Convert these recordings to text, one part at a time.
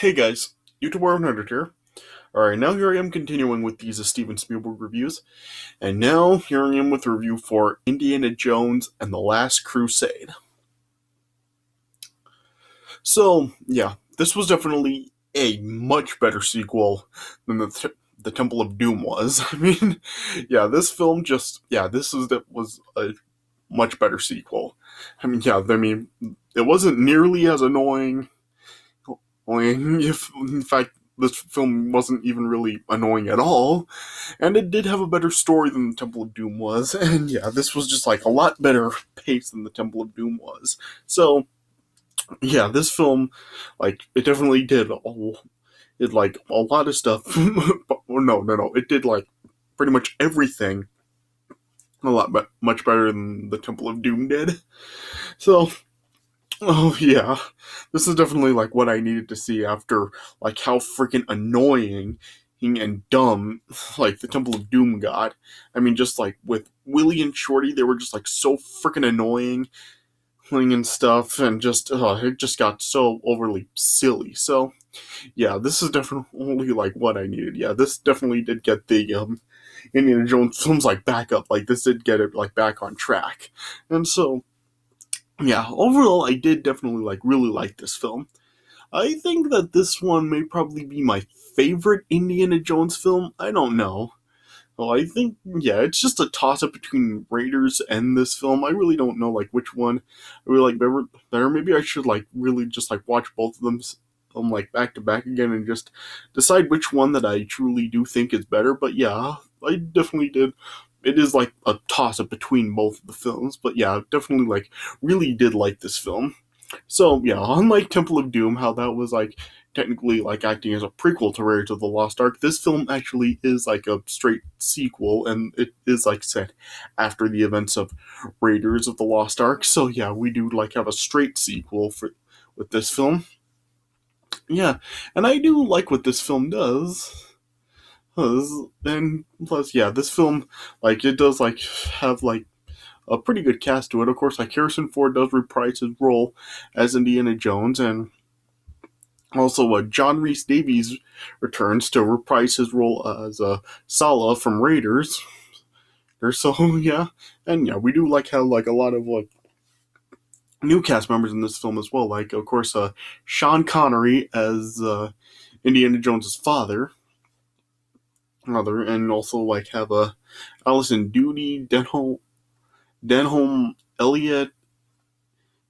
Hey guys, YouTube Nerd here. Alright, now here I am continuing with these Steven Spielberg reviews, and now here I am with a review for Indiana Jones and the Last Crusade. So, yeah, this was definitely a much better sequel than the Temple of Doom was. I mean, yeah, this film was a much better sequel. It wasn't nearly as annoying. Only if, in fact, this film wasn't even really annoying at all, and it did have a better story than the Temple of Doom was, and yeah, this was just like a lot better paced than the Temple of Doom was. So, yeah, this film, like, it definitely did like a lot of stuff. No, it did like pretty much everything much better than the Temple of Doom did. So, oh yeah, this is definitely like what I needed to see after like how freaking annoying and dumb like the Temple of Doom got. I mean, just like with Willie and Shorty, they were just like so freaking annoying and stuff, and just it just got so overly silly. So yeah, this is definitely like what I needed. Yeah, this definitely did get the Indiana Jones films like back up. Like this did get it like back on track, and so yeah, overall, I did definitely like really like this film. I think that this one may probably be my favorite Indiana Jones film. I don't know. Well, I think yeah, it's just a toss up between Raiders and this film. I really don't know like which one I really like better. Maybe I should like really just like watch both of them like back to back again and just decide which one that I truly do think is better. But yeah, I definitely did. It is like a toss up between both of the films, but yeah, definitely like really did like this film. So yeah, unlike Temple of Doom, how that was like technically like acting as a prequel to Raiders of the Lost Ark, this film actually is like a straight sequel, and it is like set after the events of Raiders of the Lost Ark. So yeah, we do like have a straight sequel for with this film. Yeah, and I do like what this film does. And plus, yeah, this film like it does like have like a pretty good cast to it. Of course, like Harrison Ford does reprise his role as Indiana Jones, and also John Rhys Davies returns to reprise his role as Sala from Raiders. So yeah, and yeah, we do like how like a lot of like new cast members in this film as well. Like of course, Sean Connery as Indiana Jones's father, and also like have Alison Doody, Denholm Elliott,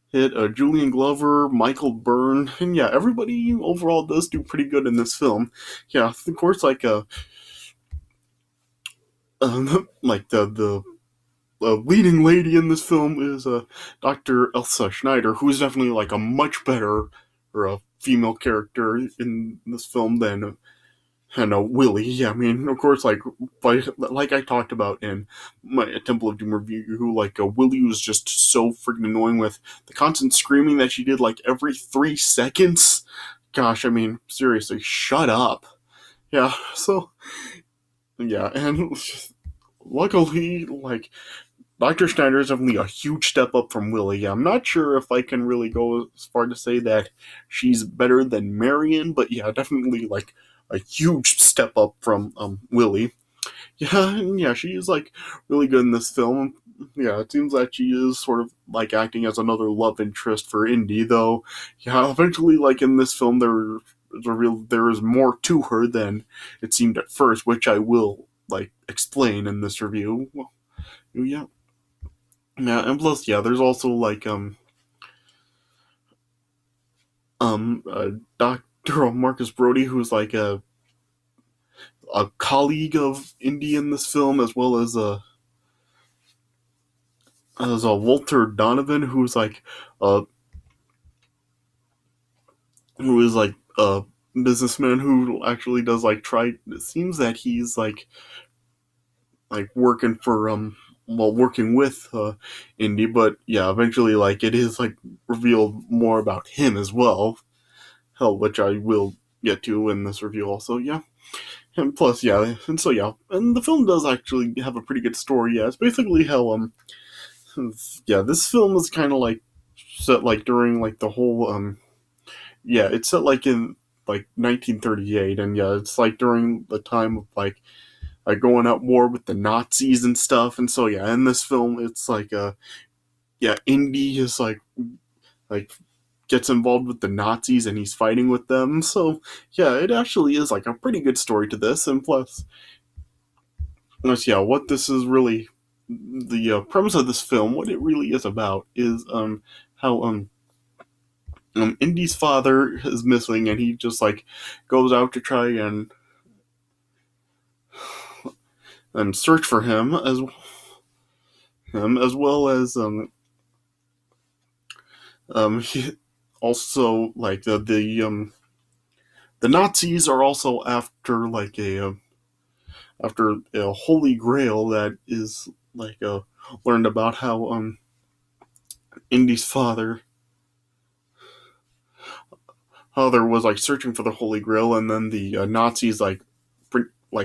hit Julian Glover, Michael Byrne, and yeah, everybody overall does do pretty good in this film. Yeah, of course, like like the leading lady in this film is Dr. Elsa Schneider, who is definitely like a much better or a female character in this film than Willie. Yeah, I mean, of course, like I talked about in my Temple of Doom review, who like Willie was just so freaking annoying with the constant screaming that she did like every 3 seconds. Gosh, I mean, seriously, shut up. Yeah, so yeah, and luckily, like Dr. Schneider is definitely a huge step up from Willie. I'm not sure if I can really go as far to say that she's better than Marion, but yeah, definitely like a huge step up from Willie. Yeah, she is like really good in this film. Yeah, it seems that she is sort of like acting as another love interest for Indy, though. Yeah, eventually, like in this film, there is more to her than it seemed at first, which I will like explain in this review. Well, yeah. Yeah, and plus, yeah, there's also like Doctor Marcus Brody, who's like a colleague of Indy in this film, as well as a Walter Donovan, uh who is like a businessman who actually does like try. It seems that he's like working for working with Indy, but yeah, eventually like it is like revealed more about him as well. Hell, which I will get to in this review also. Yeah. And plus, yeah, and so yeah, and the film does actually have a pretty good story. Yeah, it's basically how yeah, this film is kind of like set like during like the whole yeah, it's set like in like 1938, and yeah, it's like during the time of like going at war with the Nazis and stuff. And so yeah, in this film, it's like yeah, Indy is like gets involved with the Nazis and he's fighting with them. So yeah, it actually is like a pretty good story to this, and plus yeah, what this is really the premise of this film, what it really is about is how Indy's father is missing, and he just like goes out to try and search for him as well as he also like the Nazis are also after like after a holy grail that is like learned about how Indy's father was like searching for the holy grail, and then the Nazis like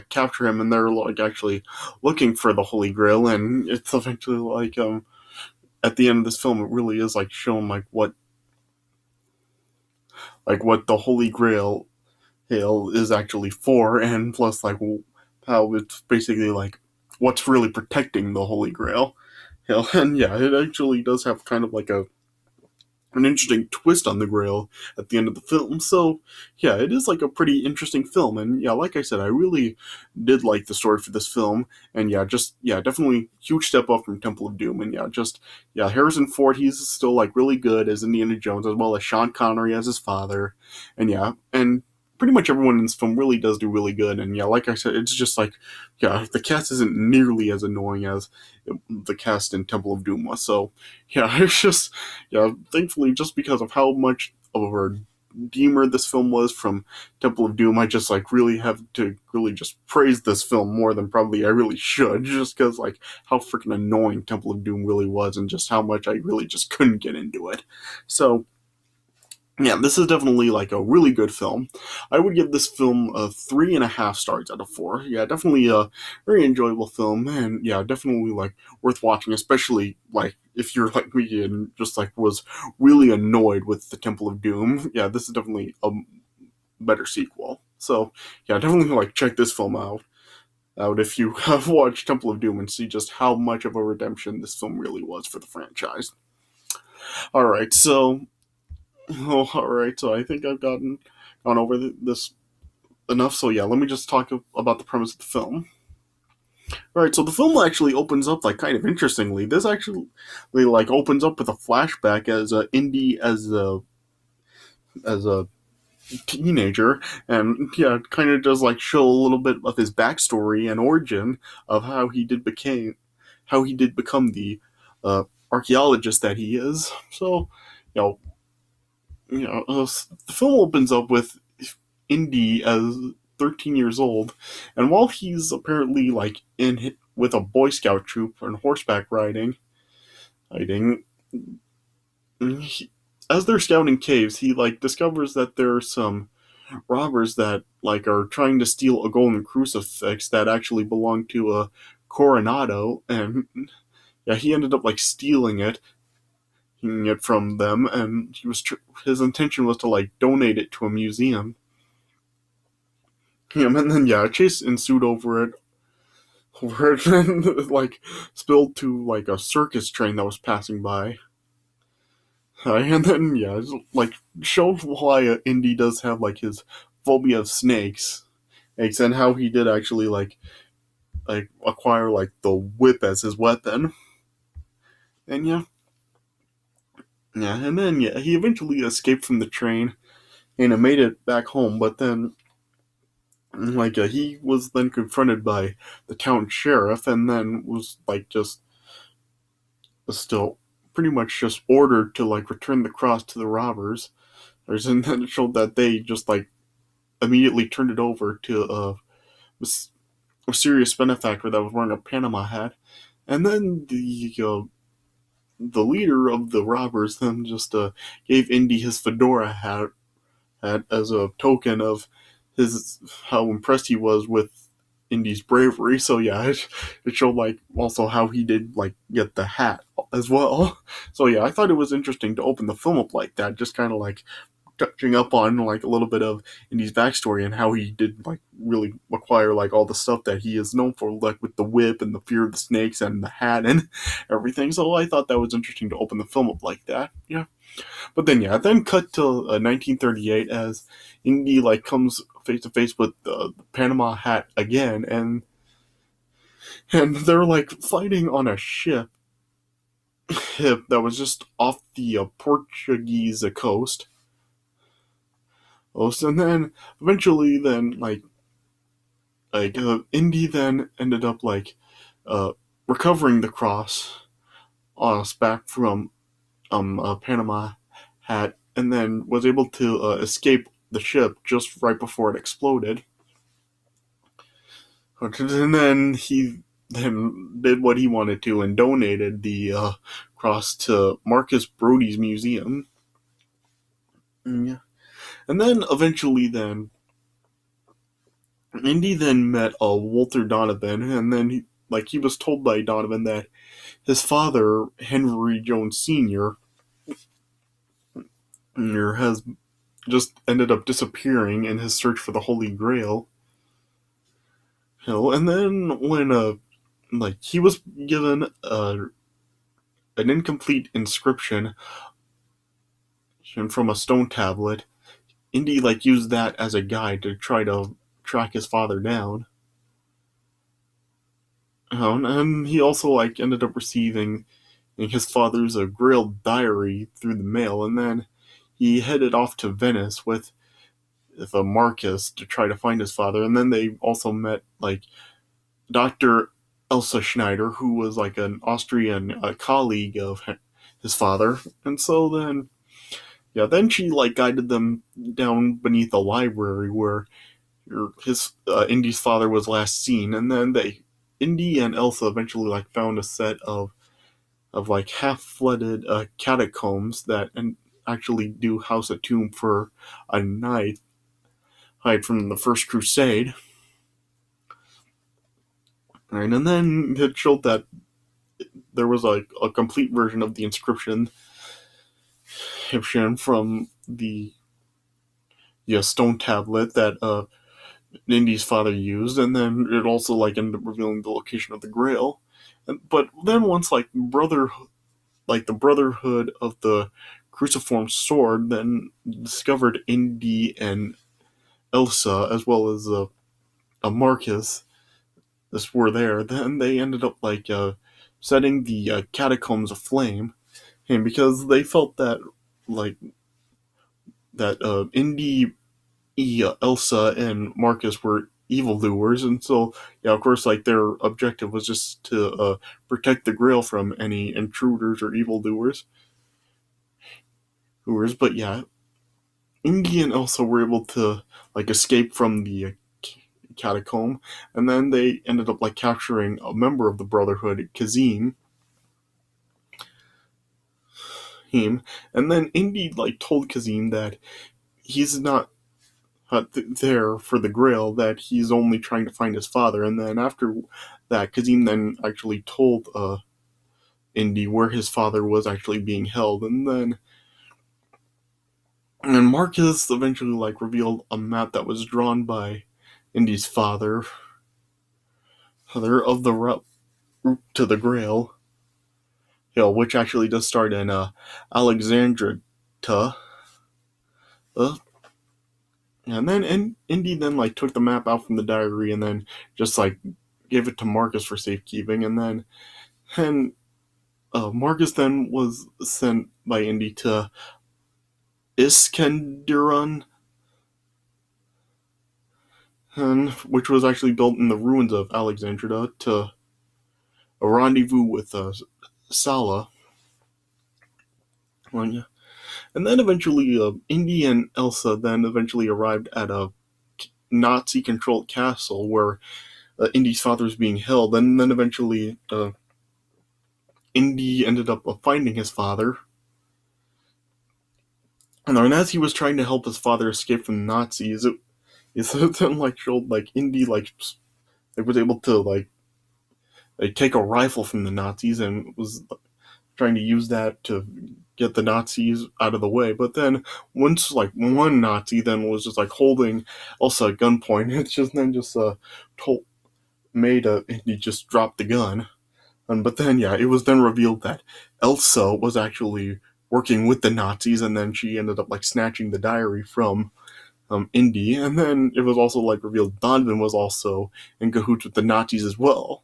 capture him, and they're like actually looking for the holy grail, and it's eventually like at the end of this film it really is like shown like what the holy grail is actually for, and plus like how it's basically like what's really protecting the holy grail. And yeah, it actually does have kind of like an interesting twist on the Grail at the end of the film. So yeah, it is like a pretty interesting film, and yeah, like I said, I really did like the story for this film, and yeah, just yeah, definitely huge step up from Temple of Doom, and yeah, just yeah, Harrison Ford, he's still like really good as Indiana Jones, as well as Sean Connery as his father, and yeah, and pretty much everyone in this film really does do really good, and yeah, like I said, it's just like yeah, the cast isn't nearly as annoying as the cast in Temple of Doom was. So yeah, it's just yeah, thankfully, just because of how much of a redeemer this film was from Temple of Doom, I just like really have to really just praise this film more than probably I really should, just because like how freaking annoying Temple of Doom really was, and just how much I really just couldn't get into it. So yeah, this is definitely like a really good film. I would give this film a 3.5 stars out of 4. Yeah, definitely a very enjoyable film, and yeah, definitely like worth watching, especially like if you're like me and just like was really annoyed with the Temple of Doom. Yeah, this is definitely a better sequel. So yeah, definitely like check this film out if you have watched Temple of Doom and see just how much of a redemption this film really was for the franchise. All right, so oh, all right. So I think I've gone over this enough. So yeah, let me just talk about the premise of the film. All right. So the film actually opens up like kind of interestingly. This actually like opens up with a flashback as Indy as a teenager, and yeah, it kind of does like show a little bit of his backstory and origin of how he did become the archaeologist that he is. So you know, the film opens up with Indy as 13 years old, and while he's apparently like with a Boy Scout troop and horseback riding, he, as they're scouting caves, he like discovers that there are some robbers that like are trying to steal a golden crucifix that actually belonged to a Coronado, and yeah, he ended up like stealing it from them, and his intention was to like donate it to a museum. And then yeah, a chase ensued over it, and like spilled to like a circus train that was passing by. And then yeah, it's, like shows why Indy does have like his phobia of snakes, and how he did actually like acquire like the whip as his weapon. And yeah, and then yeah, he eventually escaped from the train and made it back home. But then like he was then confronted by the town sheriff, and then was like just still pretty much just ordered to like return the cross to the robbers. And then it showed that they just like immediately turned it over to a serious benefactor that was wearing a Panama hat. And then the leader of the robbers then just gave Indy his fedora hat as a token of his how impressed he was with Indy's bravery. So yeah, it showed like also how he did like get the hat as well. So yeah, I thought it was interesting to open the film up like that, just kind of like touching up on like a little bit of Indy's backstory and how he did like really acquire like all the stuff that he is known for, like with the whip and the fear of the snakes and the hat and everything. So I thought that was interesting to open the film up like that. Yeah. But then cut to 1938 as Indy like comes face to face with the Panama Hat again, and they're like fighting on a ship that was just off the Portuguese coast. And then eventually, then Indy then ended up recovering the cross on us back from Panama Hat, and then was able to escape the ship just right before it exploded. And then he then did what he wanted to and donated the cross to Marcus Brody's museum. Yeah. And then eventually Indy then met Walter Donovan, and then he was told by Donovan that his father, Henry Jones Sr., has just ended up disappearing in his search for the Holy Grail. And then when he was given an incomplete inscription from a stone tablet, Indy used that as a guide to try to track his father down. And he also ended up receiving his father's Grail diary through the mail, and then he headed off to Venice with Marcus to try to find his father. And then they also met Dr. Elsa Schneider, who was an Austrian colleague of his father. And so then she guided them down beneath a library where his Indy's father was last seen. And then Indy and Elsa eventually found a set of half-flooded catacombs that actually do house a tomb for a knight from the First Crusade. Right, and then it showed that there was a complete version of the inscription from the stone tablet that Indy's father used, and then it also ended up revealing the location of the Grail. But then once the Brotherhood of the Cruciform Sword then discovered Indy and Elsa as well as Marcus were there, then they ended up setting the catacombs aflame, and because they felt that Indy, Elsa, and Marcus were evildoers, and so of course their objective was just to protect the Grail from any intruders or evildoers. But Indy and Elsa were able to escape from the catacomb, and then they ended up capturing a member of the Brotherhood, Kazim. And then Indy told Kazim that he's not there for the Grail, that he's only trying to find his father. And then after that, Kazim then actually told Indy where his father was actually being held. And Marcus eventually revealed a map that was drawn by Indy's father of the route to the Grail, which actually does start in Alexandria. And then Indy then took the map out from the diary and then just gave it to Marcus for safekeeping. And Marcus then was sent by Indy to Iskenderun, which was actually built in the ruins of Alexandria, to a rendezvous with Sala. And then eventually Indy and Elsa then eventually arrived at a Nazi-controlled castle where Indy's father was being held. And then eventually Indy ended up finding his father. And as he was trying to help his father escape from the Nazis, it then showed Indy was able to take a rifle from the Nazis and was trying to use that to get the Nazis out of the way. But then once like one Nazi then was just like holding Elsa at gunpoint, it's just then just told made he just dropped the gun. But then yeah, it was then revealed that Elsa was actually working with the Nazis, and then she ended up like snatching the diary from Indy, and then it was also like revealed Donovan was also in cahoots with the Nazis as well.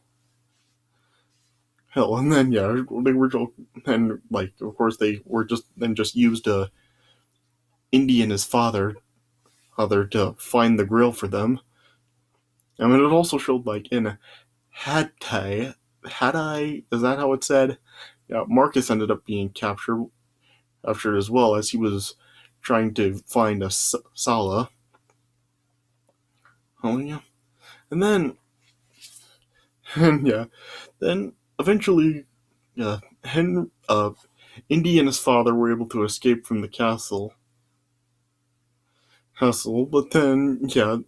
Hell, and then yeah, they were, and like of course they were just used Indy and his father to find the grill for them. I mean, it also showed like in Hatay, is that how it said? Yeah, Marcus ended up being captured as well as he was trying to find a Sala. Oh yeah, and then and yeah, then eventually, yeah, Indy and his father were able to escape from the castle, but then yeah,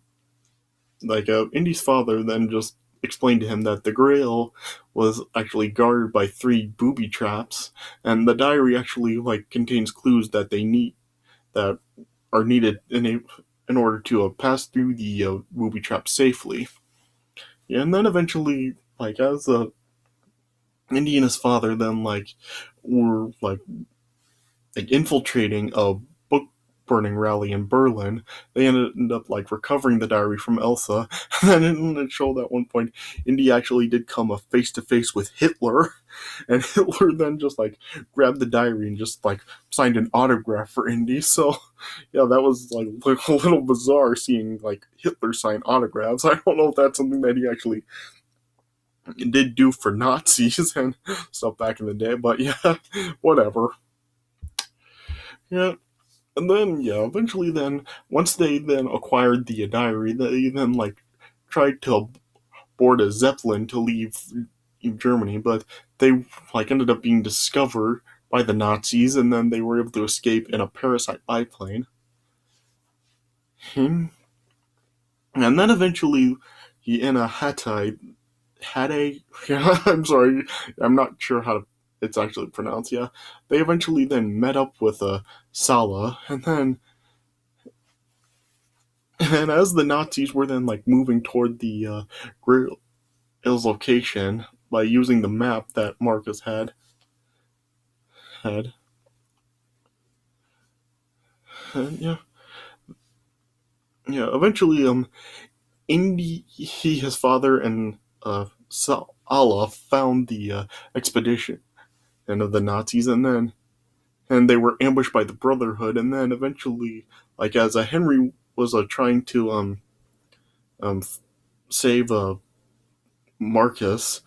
like Indy's father then just explained to him that the Grail was actually guarded by 3 booby traps, and the diary actually like contains clues that they need that are needed in order to pass through the booby traps safely. Yeah, and then eventually, like as Indy and his father then were infiltrating a book burning rally in Berlin, they ended up like recovering the diary from Elsa. And then it showed at one point Indy actually did come a face to face with Hitler, and Hitler then just like grabbed the diary and just like signed an autograph for Indy. So yeah, that was like a little bizarre seeing like Hitler sign autographs. I don't know if that's something that he actually did do for Nazis and stuff back in the day, but yeah, whatever. Yeah, and then yeah, eventually then once they then acquired the diary, they then like tried to board a zeppelin to leave Germany, but they like ended up being discovered by the Nazis, and then they were able to escape in a parasite biplane. Hmm. And then eventually, he in a had a yeah, I'm sorry, I'm not sure how to it's actually pronounced. Yeah, they eventually then met up with Sala, and as the Nazis were then like moving toward the Grill's location by using the map that Marcus had, and yeah, eventually Indy, his father, and Sala found the expedition and of the Nazis, and they were ambushed by the Brotherhood, and then eventually, like as Henry was trying to um, save Marcus,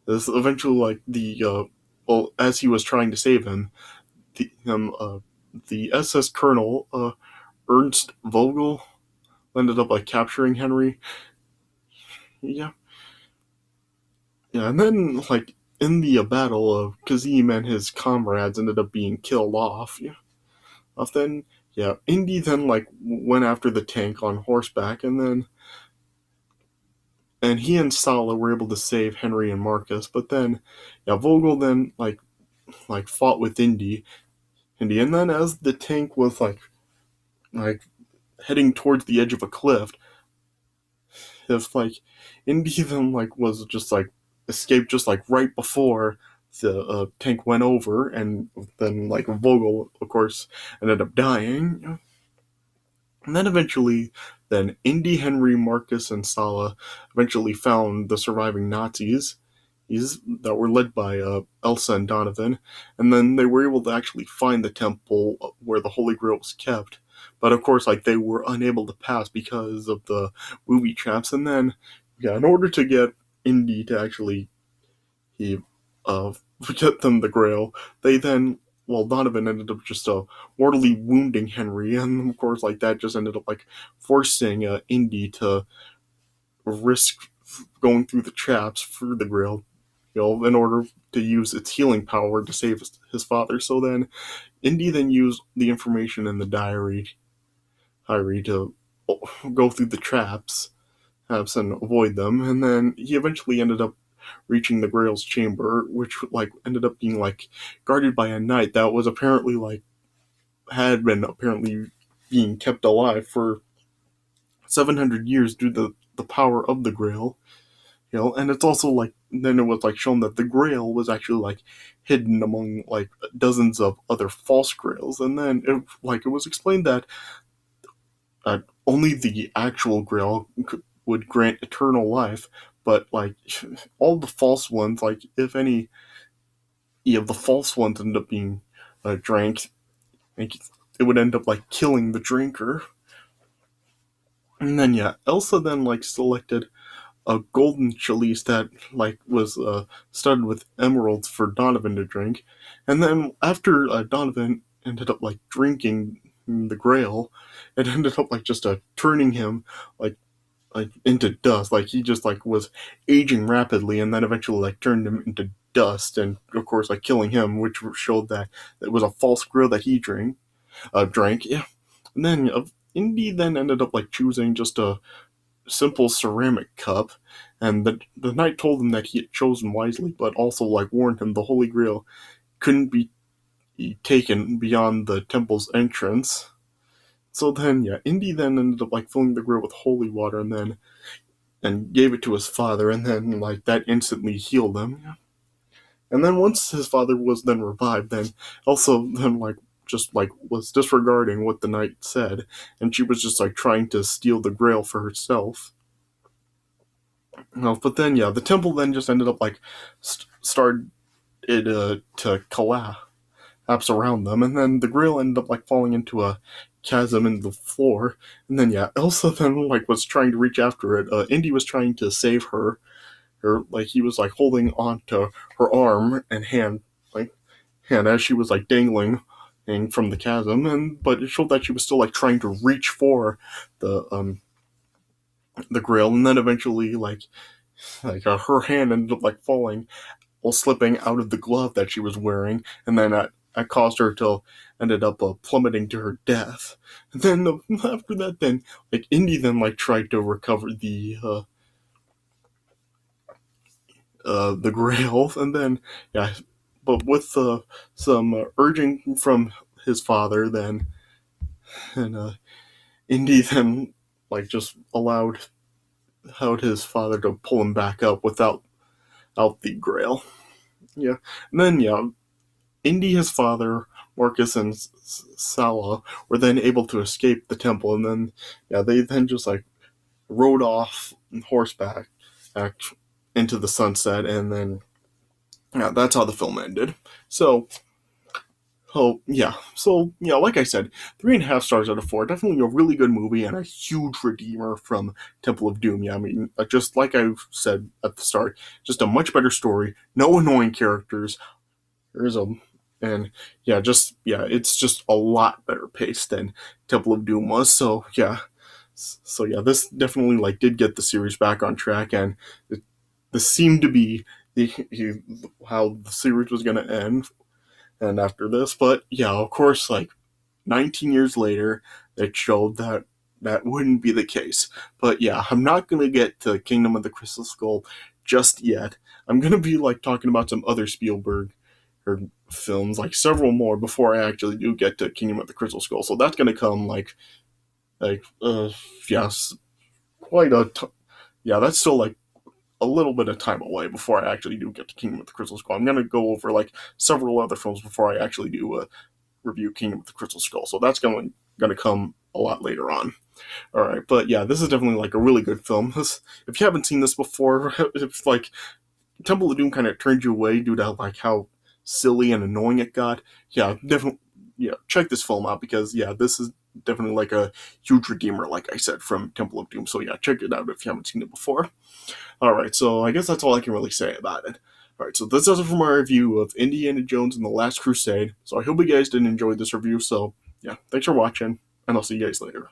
this eventually like well as he was trying to save him, the SS Colonel Ernst Vogel ended up like capturing Henry. Yeah, yeah, and then like in the battle of Kazim and his comrades ended up being killed off. Yeah, then yeah, Indy then like went after the tank on horseback, and he and Sala were able to save Henry and Marcus. But then yeah, Vogel then like fought with Indy, and then as the tank was like heading towards the edge of a cliff, if like Indy then like was just like escaped just like right before the tank went over, and then like Vogel of course ended up dying. And then eventually, then Indy, Henry, Marcus, and Sala eventually found the surviving Nazis that were led by Elsa and Donovan, and then they were able to actually find the temple where the Holy Grail was kept. But of course, like they were unable to pass because of the booby traps. And then, yeah, in order to get Indy to actually he uh, get them the Grail, they then Donovan ended up just mortally wounding Henry, and of course, like that just ended up like forcing Indy to risk going through the traps for the Grail, in order to use its healing power to save his father. So then, Indy then used the information in the diary to go through the traps and avoid them, and then he eventually ended up reaching the Grail's chamber, which like ended up being like guarded by a knight that was apparently like had been apparently being kept alive for 700 years due to the power of the Grail. And it's also like then it was like shown that the Grail was actually like hidden among like dozens of other false Grails, and then it was explained that only the actual Grail would grant eternal life, but like all the false ones, like if any of the false ones end up being drank, like, it would end up like killing the drinker. And then Elsa then like selected a golden chalice that like was studded with emeralds for Donovan to drink, and then after Donovan ended up like drinking the Grail, it ended up like just turning him like into dust. Like he just like was aging rapidly, and then eventually like turned him into dust, and of course like killing him, which showed that it was a false Grail that he drank. Yeah, and then Indy then ended up like choosing just a simple ceramic cup, and the knight told him that he had chosen wisely, but also like warned him the Holy Grail couldn't be taken beyond the temple's entrance. So then, Indy then ended up like filling the Grail with holy water, and gave it to his father, and then like that instantly healed him. And then once his father was then revived, then also then like just like was disregarding what the knight said, and she was just like trying to steal the Grail for herself. But then the temple then just ended up like started to collapse around them, and then the Grail ended up like falling into a chasm in the floor. And then Elsa then like was trying to reach after it. Indy was trying to save her. Like he was like holding on to her arm and hand as she was like dangling from the chasm, but it showed that she was still like trying to reach for the Grail, and then eventually like her hand ended up like falling while slipping out of the glove that she was wearing, and then that caused her to ended up plummeting to her death. And then after that, then like Indy then like tried to recover the Grail, and then but with some urging from his father, then and Indy then like just allowed his father to pull him back up without the Grail. And then Indy, his father, Marcus, and Sala were then able to escape the temple, and then they then just like rode off on horseback into the sunset, and then that's how the film ended. So like I said, 3.5 stars out of 4. Definitely a really good movie and a huge redeemer from Temple of Doom. I mean, just like I said at the start, just a much better story, no annoying characters. It's just a lot better paced than Temple of Doom was. So this definitely like did get the series back on track, and this seemed to be how the series was going to end. And after this, but of course, like 19 years later, it showed that wouldn't be the case. But I'm not gonna get to Kingdom of the Crystal Skull just yet. I'm gonna be like talking about some other Spielberg films, like several more, before I actually do get to Kingdom of the Crystal Skull. So that's gonna come that's still like a little bit of time away before I actually do get to Kingdom of the Crystal Skull. I'm going to go over like several other films before I actually do review Kingdom of the Crystal Skull. So that's going to come a lot later on. All right, but this is definitely like a really good film. If you haven't seen this before, if like Temple of Doom kind of turned you away due to like how silly and annoying it got, definitely check this film out, because this is definitely like a huge redeemer, like I said, from Temple of Doom. So check it out if you haven't seen it before. Alright, so I guess that's all I can really say about it. Alright, so this does it for my review of Indiana Jones and the Last Crusade. So I hope you guys did enjoy this review. So thanks for watching, and I'll see you guys later.